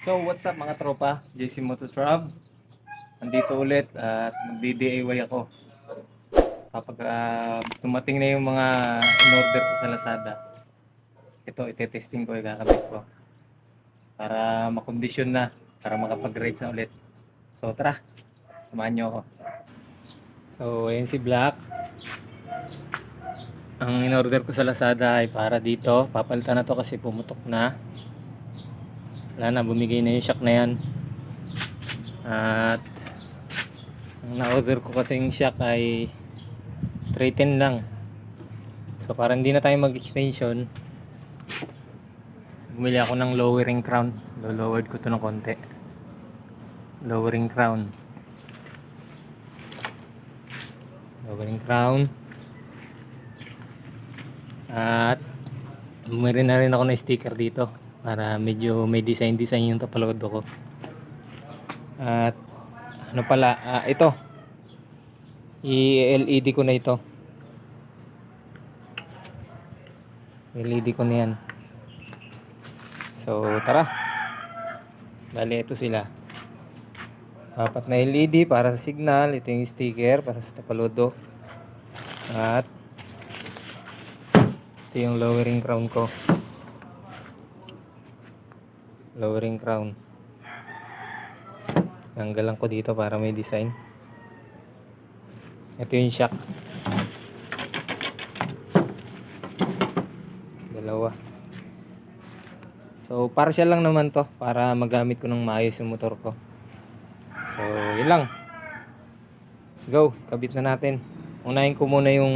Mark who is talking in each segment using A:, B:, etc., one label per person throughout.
A: So what's up mga tropa, JC Mototrab. Nandito ulit at magdi-DIY ako. Kapag dumating na yung mga in-order ko sa Lazada, ito ite-testing ko, ikakabit ko para makondisyon na, para makapag-rides na ulit. So tara, samahan nyo ako. So ayan si Black. Ang in-order ko sa Lazada ay para dito. Papalitan na to kasi pumutok na. Wala na, bumigay na yung shock na yan. At ang na-order ko kasing shock ay 310 lang. So para hindi na tayo mag-extension, bumili ako ng lowering crown. Lowered ko to ng konti. Lowering crown. Lowering crown. At bumili na rin ako ng sticker dito para medyo may design yung tapalodo ko. At ano pala, ito i-LED ko na ito. LED ko na yan. So tara, bali ito sila, apat na LED para sa signal. Ito yung sticker para sa tapalodo. At ito yung lowering crown ko. Lowering crown, tanggalan ko dito para may design. Ito yung shock, dalawa. So partial lang naman to para magamit ko ng maayos yung motor ko. So yun lang, let's go, kabit na natin. Unahin ko muna yung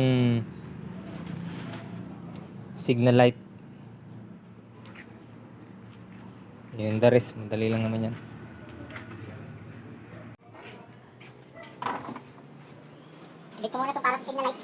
A: signal light. Yun, the rest madali lang naman yan.
B: Bit ko muna ito para sa signal light.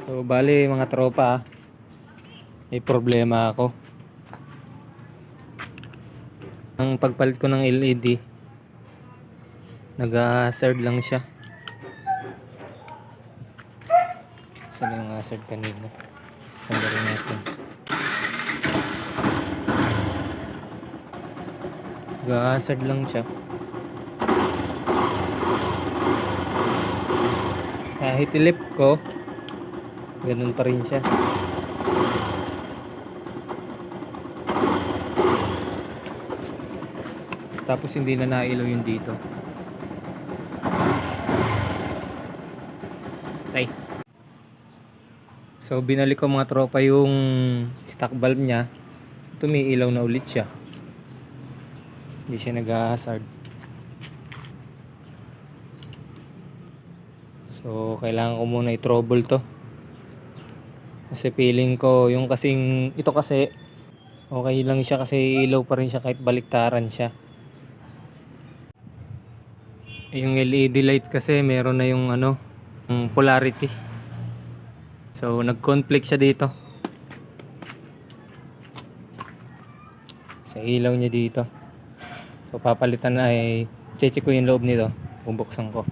A: So bali mga tropa, may problema ako. Ang pagpalit ko ng LED, nag-hazard lang siya. Saan yung hazard kanina? Tanggalin natin. Nag-hazard lang siya. Kahit ilip ko, ganun pa rin siya. Tapos hindi na nailaw yung dito. Okay. So binalik ko mga tropa yung stock valve niya. Tumiilaw na ulit siya. Hindi siya nag-hazard. So kailangan ko muna i-trouble to. Kasi feeling ko yung kasing ito kasi okay lang siya kasi ilaw pa rin siya kahit baliktaran siya. Yung LED light kasi meron na yung yung polarity. So nag-conflict siya dito sa ilaw niya dito. So papalitan na ay check ko yung loob nito, bubuksan ko.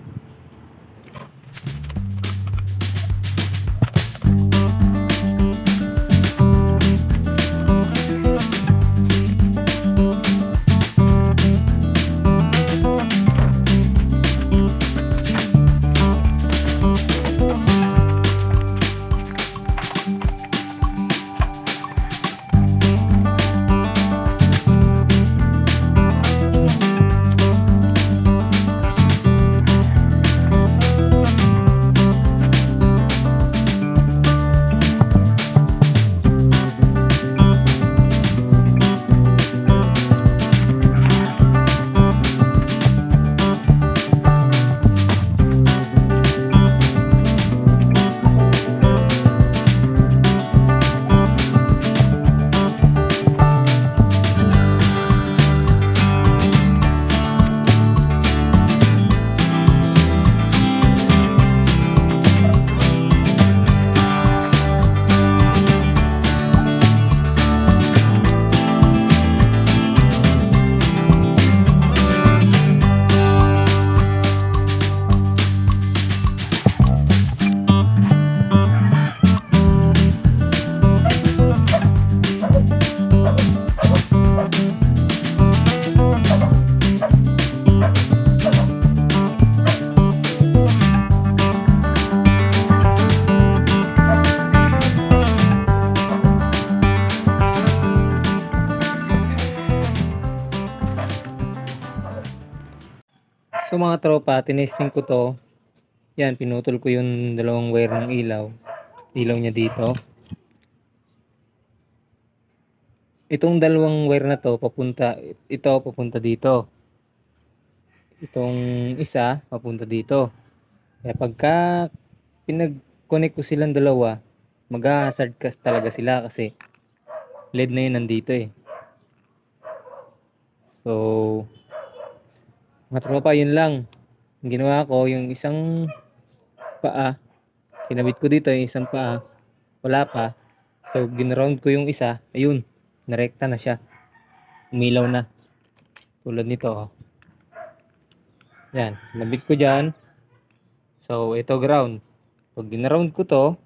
A: So mga tropa, tinesting ko to. Yan, pinutol ko yung dalawang wire ng ilaw. Ilaw niya dito. Itong dalawang wire na to, papunta dito. Itong isa, papunta dito. Kaya pagka pinag-connect ko silang dalawa, mag-hazard talaga sila kasi LED na yun nandito eh. So, mga tropa, yun lang. Ang ginawa ko, yung isang paa, kinabit ko dito yung isang paa, wala pa. So, ginaround ko yung isa, ayun, narekta na siya. Umilaw na. Tulad nito, oh. Yan, nabit ko dyan. So, ito ground. Pag ginaround ko to,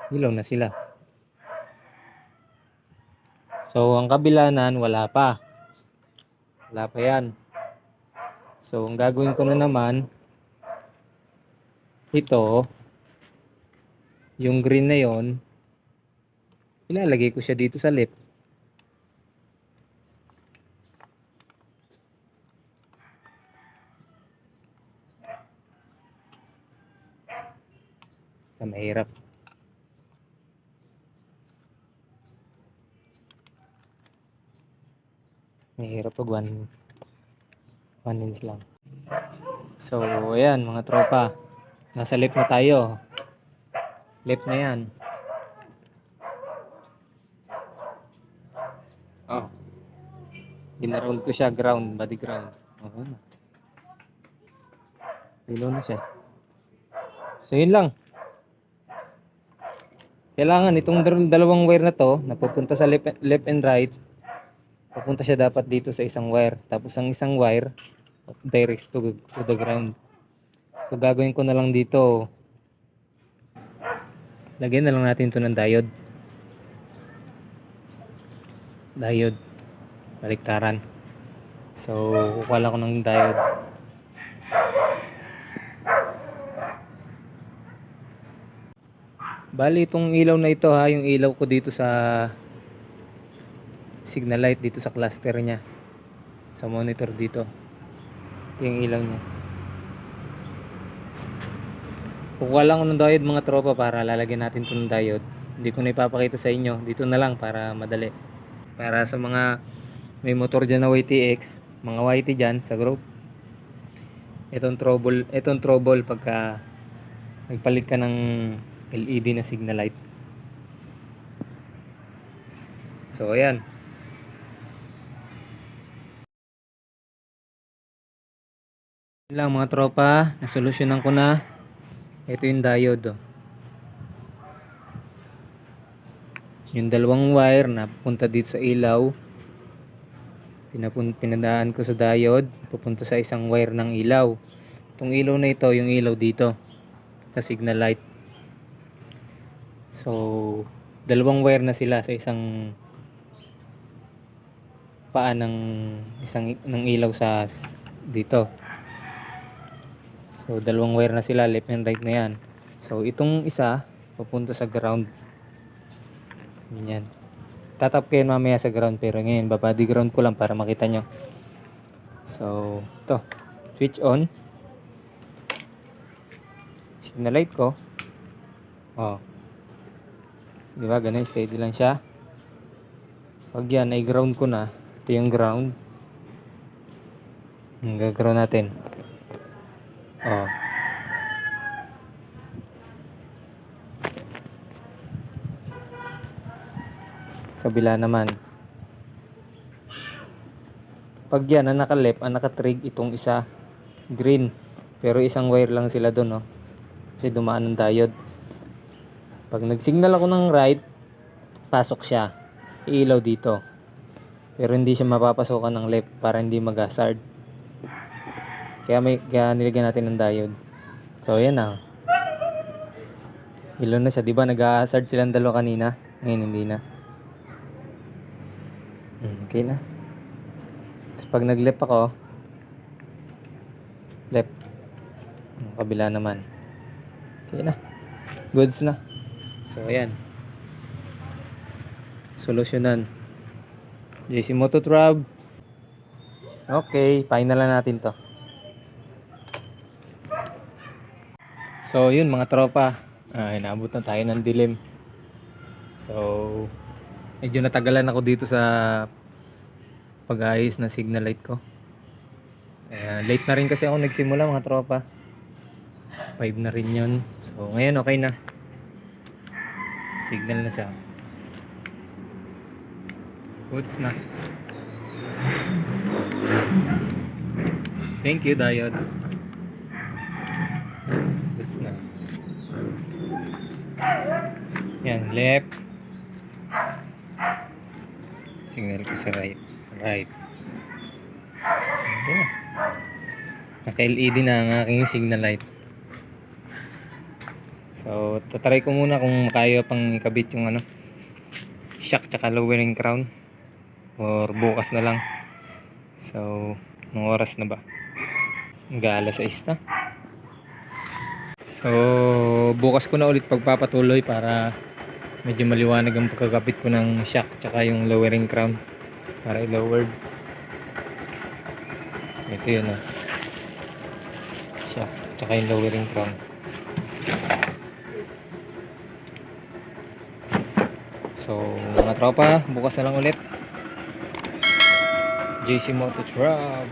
A: ilaw na sila. So, ang kabilanan, wala pa. Wala pa yan. So, ang gagawin ko na naman, ito, yung green na yon, ilalagay ko siya dito sa lip. Mahirap. Mahirap pag one inch lang. So, ayan mga tropa. Nasa lip na tayo. Lip na yan. Oh. Ginaround ko siya ground, body ground. Oh. Ilaw na siya. So, yun lang. Kailangan itong dalawang wire na to, napupunta sa left and right, papunta siya dapat dito sa isang wire. Tapos ang isang wire, direct to the ground. So, gagawin ko na lang dito, lagyan na lang natin ito ng diode. Diode. Baliktaran. So, kukuha ko ng diode. Bali, itong ilaw na ito ha, yung ilaw ko dito sa signal light, dito sa cluster niya. Sa monitor dito. Ito yung ilaw niya. Kukuha lang ko ng diode mga tropa para lalagyan natin ito ng diode. Hindi ko na ipapakita sa inyo. Dito na lang para madali. Para sa mga may motor dyan na YTX, mga YT dyan sa group. Itong trouble pagka nagpalit ka ng LED na signal light. So ayan. Yun lang mga tropa, nasolusyonan ko na. Ito yung diode. Oh. Yung dalawang wire na pupunta dito sa ilaw. Pinadaan ko sa diode, pupunta sa isang wire ng ilaw. Itong ilaw na ito, yung ilaw dito sa signal light. So, dalawang wire na sila sa isang paa ng ilaw sa dito. So, dalawang wire na sila, left and right na yan. So, itong isa papunta sa ground. Yan. Tatap kayo mamaya sa ground, pero ngayon babody ground ko lang para makita nyo. So, ito. Switch on. Signal light ko. Oh. Di ba? Ganun, steady lang siya. Pag yan, ay ground ko na. Ito yung ground. Gag-ground natin. Oh. Kabila naman. Pag yan, ang naka-left, ang naka-trig, itong isa. Green. Pero isang wire lang sila doon, no? Kasi dumaan ng diode. Pag nag-signal ako ng right, pasok siya. Iilaw dito. Pero hindi siya mapapasokan ng left para hindi mag-hazard. Kaya nilagyan natin ng diode. So, ayan na. Ilaw na siya. Diba nag-hazard silang dalawa kanina? Ngayon hindi na. Okay na. Tapos pag nag-left ako, left. Kabila naman. Okay na. Goods na. So, ayan. Solusyonan. JC Mototrab. Okay, final na natin to. So yun mga tropa, inabot na tayo ng dilim. So medyo natagalan ako dito sa pag-ayos ng signal light ko. Late na rin kasi ako nagsimula mga tropa. 5 na rin yun. So ngayon okay na. Signal na siya. Goods na. Thank you, diode. Goods na. Yan, left. Signal ko sa right. Right. Okay. Naka-LED na ang aking signal light. So, tatry ko muna kung kaya pang ikabit yung shock tsaka lowering crown. Or bukas na lang. So, anong oras na ba? Mag-aalas 6 na. So, bukas ko na ulit pagpapatuloy para medyo maliwanag ang pagkakabit ko ng shock tsaka yung lowering crown para i-lowered. Ito yun shock tsaka yung lowering crown. So mga tropa, bukas na lang ulit. JC Mototrab.